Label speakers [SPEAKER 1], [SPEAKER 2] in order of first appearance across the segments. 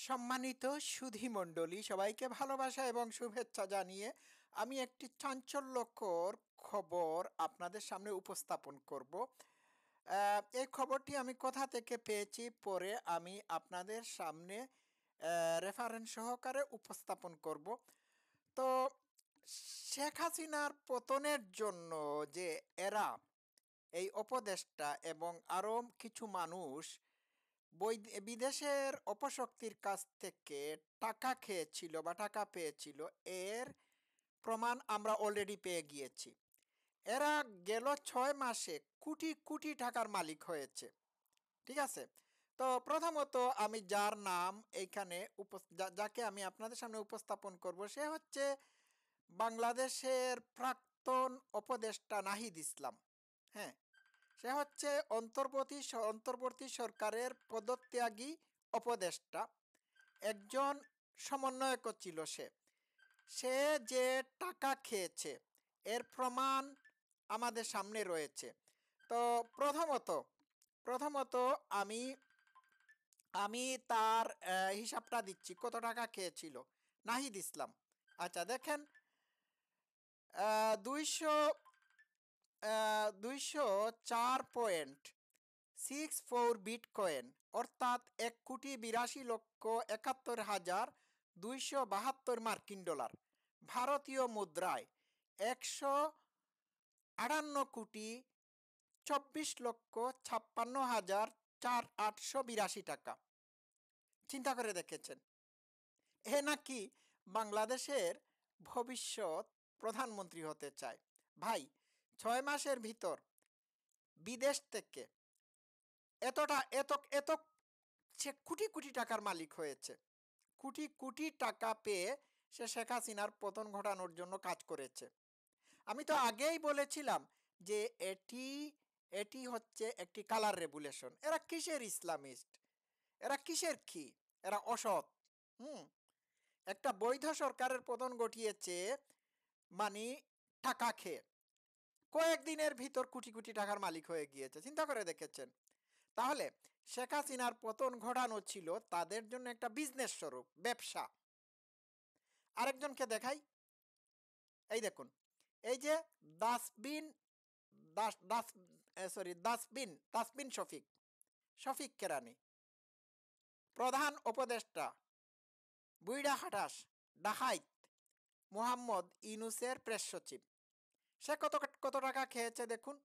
[SPEAKER 1] সম্মানিত সুধী মণ্ডলী, সবাইকে ভালোবাসা এবং শুভেচ্ছা জানিয়ে আমি একটি চাঞ্চল্যকর খবর আপনাদের সামনে উপস্থাপন করব। এই খবরটি আমি কোথা থেকে পেয়েছি পরে আমি আপনাদের সামনে রেফারেন্স সহকারে উপস্থাপন করব। তো শেখ হাসিনার পতনের জন্য যে এরা এই উপদেষ্টা এবং আরো কিছু মানুষ বিদেশের অপশক্তির কাছ থেকে টাকা খেয়েছিল বা টাকা পেয়েছিল, এর প্রমাণ আমরা অলরেডি পেয়ে গিয়েছি। এরা গেল 6 মাসে কোটি কোটি টাকার মালিক হয়েছে। ঠিক আছে। তো প্রথমত আমি যার নাম এইখানে যাকে আমি আপনাদের সামনে উপস্থাপন করব, সে হচ্ছে বাংলাদেশের প্রাক্তন উপদেষ্টা নাহিদ ইসলাম। হ্যাঁ, সে হচ্ছে অন্তর্বর্তী সরকারের পদত্যাগী উপদেষ্টা, একজন সমন্বয়ক ছিল সে। সে যে টাকা খেয়েছে এর প্রমাণ আমাদের সামনে রয়েছে। তো প্রথমত আমি আমি তার হিসাবটা দিচ্ছি কত টাকা খেয়েছিল নাহিদ ইসলাম। আচ্ছা দেখেন, 204.64 বিটকয়েন, অর্থাৎ 1,82,71,272 মার্কিন ডলার, ভারতীয় মুদ্রায় 158,24,56,882 টাকা। চিন্তা করে দেখেছেন, এ নাকি বাংলাদেশের ভবিষ্যৎ প্রধানমন্ত্রী হতে চায়। ভাই, 6 মাসের ভিতর বিদেশ থেকে এতটা এত এত সে কোটি কোটি টাকার মালিক হয়েছে। কোটি কোটি টাকা পেয়ে সে শেখ হাসিনার পতন ঘটানোর জন্য কাজ করেছে। আমি তো আগেই বলেছিলাম যে এটি এটি হচ্ছে একটি কালার রেগুলেশন। এরা কিসের ইসলামিস্ট, এরা কিসের কি, এরা অসৎ। একটা বৈধ সরকারের পতন ঘটিয়েছে মানে টাকা খেয়ে কয়েকদিনের ভিতর কোটি কোটি টাকার মালিক হয়ে গিয়েছে। চিন্তা করে দেখেছেন। তাহলে শেখ হাসিনার পতন ঘটানো ছিল তাদের জন্য একটা বিজনেস স্বরূপ, ব্যবসা। আরেকজনকে দেখাই, এই দেখুন, এই যে দাসবিন দাস দাস সরি দাসবিন শফিক কেরানি, প্রধান উপদেষ্টা বুইড়া হাটাস ডাকাইত মোহাম্মদ ইউনূসের প্রেস সচিব। সে কত টাকা খেয়েছে দেখুন,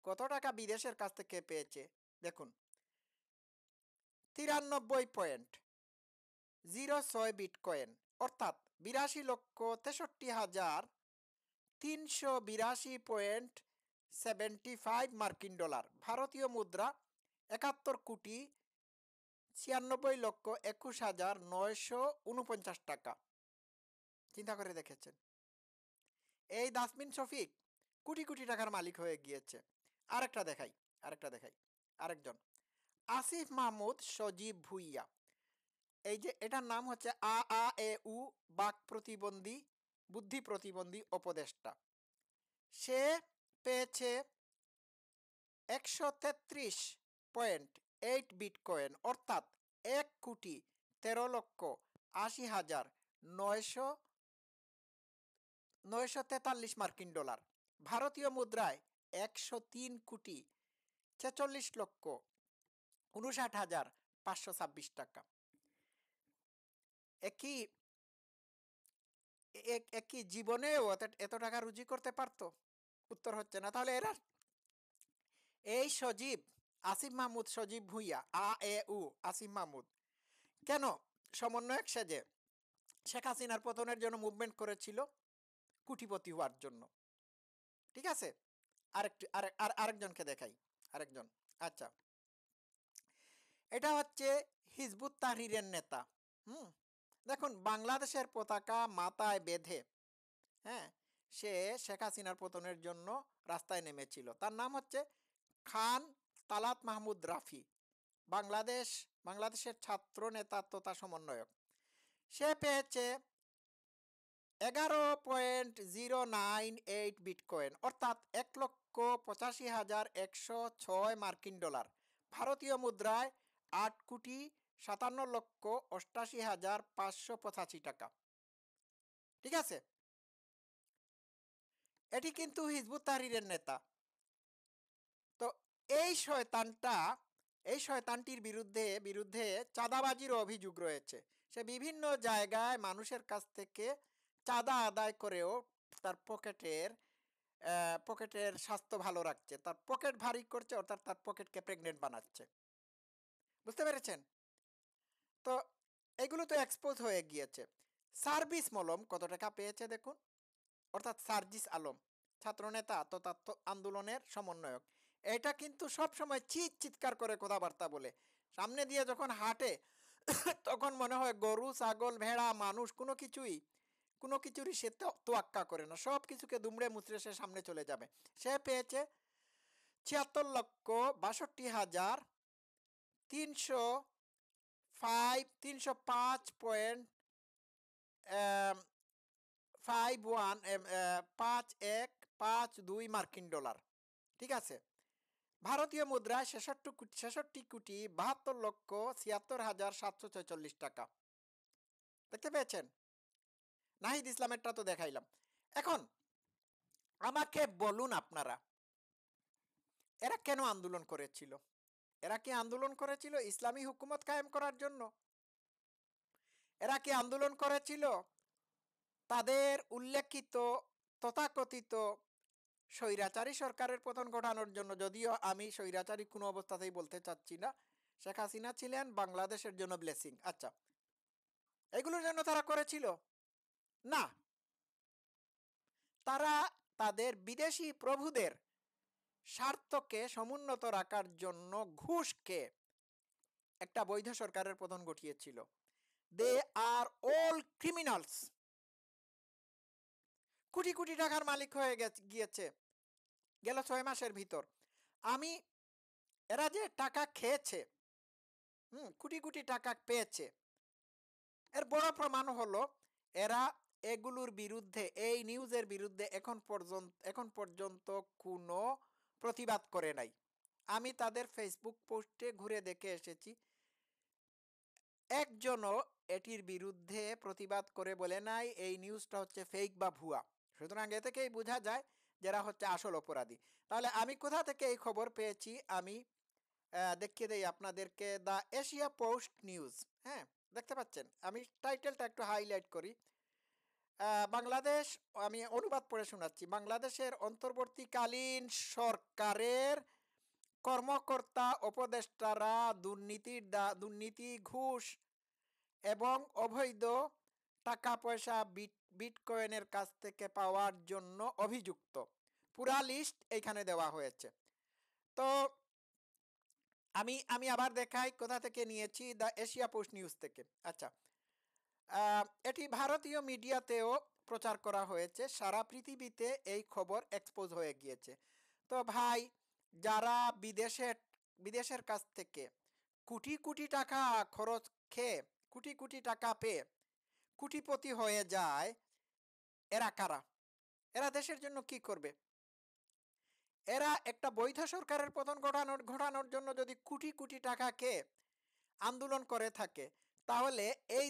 [SPEAKER 1] কত টাকা বিদেশের কাছ থেকে পেয়েছে দেখুন। 93.06 বিটকয়েন, অর্থাৎ 82,63,382.75 মার্কিন ডলার, ভারতীয় মুদ্রা 71,96,21,949 টাকা। চিন্তা করে দেখেছেন, এই দাসবিন শফিক কোটি কোটি টাকার মালিক হয়ে গিয়েছে। আরেকটা দেখাই, আরেকজন আসিফ মাহমুদ সজীব ভুইয়া। এই যে এটার নাম হচ্ছে আ-আ-এ-উ বাক প্রতিবন্ধী বুদ্ধি প্রতিবন্ধী উপদেষ্টা। সে পেয়েছে 133.8 বিটকয়েন, অর্থাৎ 1,13,80,943 মার্কিন ডলার, ভারতীয় মুদ্রায় 103,46,59,526 টাকা। একই জীবনেও এত টাকা রুজি করতে পারতো? উত্তর হচ্ছে না। তাহলে এরা এই আসিফ মাহমুদ সজীব ভুইয়া আ-এ-উ আসিফ মাহমুদ কেন সমন্বয়ক সেজে শেখ হাসিনার পতনের জন্য মুভমেন্ট করেছিল? কোটিপতি হওয়ার জন্য। ঠিক আছে। আরেকজনকে দেখাই, আরেকজন। আচ্ছা, এটা হচ্ছে হিজবুত তাহরিরের নেতা। দেখুন, বাংলাদেশের পতাকা মাথায় বেঁধে সে শেখ হাসিনার পতনের জন্য রাস্তায় নেমেছিল। তার নাম হচ্ছে খান তালাত মাহমুদ রাফি, বাংলাদেশের ছাত্র নেতা তথা সমন্বয়ক। সে পেয়েছে 11.098 বিটকয়েন, অর্থাৎ 1,85,106 মার্কিন ডলার, ভারতীয় মুদ্রায় 8,57,85,585 টাকা। ঠিক আছে, এটি কিন্তু হিজবুত তাহরীরের নেতা। তো এই শয়তানটা এই শয়তানটির বিরুদ্ধে চাঁদাবাজির অভিযোগ রয়েছে। সে বিভিন্ন জায়গায় মানুষের কাছ থেকে চাঁদা আদায় করেও তার পকেটের স্বাস্থ্য ভালো রাখছে, তার পকেট ভারী করছে, অর্থাৎ তার পকেটকে প্রেগনেন্ট বানাচ্ছে। বুঝতে পেরেছেন? তো এগুলো তো এক্সপোজ হয়ে গিয়েছে। সার্ভিস মলম কত টাকা পেয়েছে দেখুন, অর্থাৎ সার্জিস আলম, ছাত্রনেতা তথা আন্দোলনের সমন্বয়ক। এটা কিন্তু সব সময় চিৎকার করে কথাবার্তা বলে, সামনে দিয়ে যখন হাঁটে তখন মনে হয় গরু, ছাগল, ভেড়া, মানুষ কোনো কিছুরই সে তোয়াক্কা করে না, সব কিছুকে দুমড়ে মুচড়ে সে সামনে চলে যাবে। সে পেয়েছে 76,305,5152 মার্কিন ডলার। ঠিক আছে, ভারতীয় মুদ্রায় 66,72,72,76,746 টাকা। দেখতে পেয়েছেন? নাহিদ ইসলামেরটা তো দেখাইলাম। এখন আমাকে বলুন আপনারা, এরা কেন আন্দোলন করেছিল? এরা কি আন্দোলন করেছিল ইসলামী হুকুমত কায়েম করার জন্য? এরা কি আন্দোলন করেছিল তাদের উল্লেখিত তথাকথিত স্বৈরাচারী সরকারের পতন ঘটানোর জন্য? যদিও আমি স্বৈরাচারী কোনো অবস্থাতেই বলতে চাচ্ছি না, শেখ হাসিনা ছিলেন বাংলাদেশের জন্য ব্লেসিং। আচ্ছা, এগুলোর জন্য তারা করেছিল না। তারা তাদের বিদেশি প্রভুদের স্বার্থকে সমুন্নত রাখার জন্য ঘুষকে একটা বৈধ সরকারের পতন ঘটিয়েছিল। দে আর অল ক্রিমিনালস। কোটি কোটি টাকার মালিক হয়ে গিয়েছে গেল 6 মাসের ভিতর। এরা যে টাকা খেয়েছে, কোটি কোটি টাকা পেয়েছে, এর বড় প্রমাণ হলো এরা এগুলোর বিরুদ্ধে, এই নিউজের বিরুদ্ধে এখন পর্যন্ত কোনো প্রতিবাদ করে নাই। আমি তাদের ফেসবুক পোস্টে ঘুরে দেখে এসেছি, একজনও এটির বিরুদ্ধে প্রতিবাদ করে বলে নাই এই নিউজটা হচ্ছে ফেক বা ভুয়া। সুতরাং এ থেকেই বোঝা যায় যারা হচ্ছে আসল অপরাধী। তাহলে আমি কোথা থেকে এই খবর পেয়েছি আমি দেখিয়ে দেই আপনাদেরকে। The Asia post news. হ্যাঁ, দেখতে পাচ্ছেন, আমি টাইটেলটা একটু হাইলাইট করি। বাংলাদেশ, আমি অনুবাদ পড়ে শোনাচ্ছি। বাংলাদেশের অন্তর্বর্তীকালীন সরকারের কর্মকর্তা উপদেষ্টারা দুর্নীতি, ঘুষ এবং অবৈধ টাকা পয়সা বিটকয়েনের কাছ থেকে পাওয়ার জন্য অভিযুক্ত। পুরা লিস্ট এইখানে দেওয়া হয়েছে। তো আমি আবার দেখাই কোথা থেকে নিয়েছি, দ্য এশিয়া পোস্ট নিউজ থেকে। আচ্ছা, এটি ভারতীয় মিডিয়াতেও প্রচার করা হয়েছে, সারা পৃথিবীতে এই খবর এক্সপোজ হয়ে গিয়েছে। তো ভাই, যারা বিদেশের কাছ থেকে কোটি কোটি টাকা খরচ খেয়ে, কোটি কোটি টাকা পেয়ে কোটিপতি হয়ে যায়, এরা কারা? এরা দেশের জন্য কি করবে? এরা একটা বৈধ সরকারের পতন ঘটানোর জন্য যদি কোটি কোটি টাকা খেয়ে আন্দোলন করে থাকে, তাহলে এই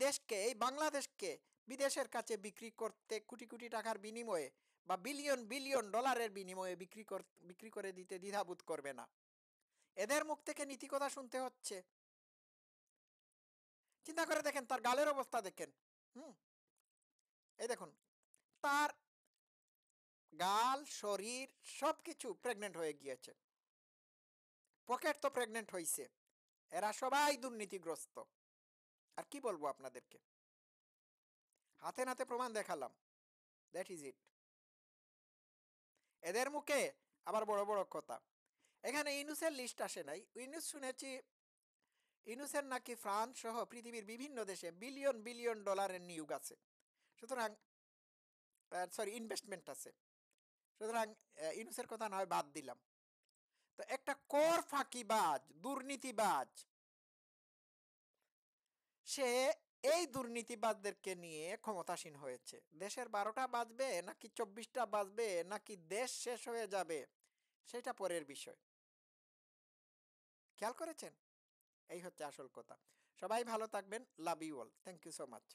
[SPEAKER 1] দেশকে এই বাংলাদেশকে বিদেশের কাছে বিক্রি করতে কোটি কোটি টাকার বিনিময়ে বা বিলিয়ন বিলিয়ন ডলারের বিনিময়ে বিক্রি করে দিতে দ্বিধাবোধ করবে না। এদের মুখ থেকে নীতি কথা শুনতে হচ্ছে। চিন্তা করে দেখেন, তার গালের অবস্থা দেখেন। এই দেখুন, তার গাল, শরীর সবকিছু প্রেগনেন্ট হয়ে গিয়েছে, পকেট তো প্রেগনেন্ট হয়েছে। এরা সবাই দুর্নীতিগ্রস্ত। আর কি বলবো আপনাদেরকে, হাতে নাতে প্রমাণ দেখালাম। That is it. এদের মুখে আবার বড় বড় কথা। এখানে ইউনুসের লিস্ট আসে নাই। ইউনুস, শুনেছি ইউনুসের নাকি ফ্রান্স সহ পৃথিবীর বিভিন্ন দেশে বিলিয়ন বিলিয়ন ডলারের নিয়োগ আছে, সুতরাং ইনভেস্টমেন্ট আছে। সুতরাং ইউনুসের কথা নয়, বাদ দিলাম। তো একটা কর ফাঁকিবাজ, দুর্নীতিবাজ, সে এই দুর্নীতিবাজদেরকে নিয়ে ক্ষমতাসীন হয়েছে। দেশের 12টা বাজবে নাকি 24টা বাজবে নাকি দেশ শেষ হয়ে যাবে, সেটা পরের বিষয়। খেয়াল করেছেন? এই হচ্ছে আসল কথা। সবাই ভালো থাকবেন। Love you all. Thank you so much.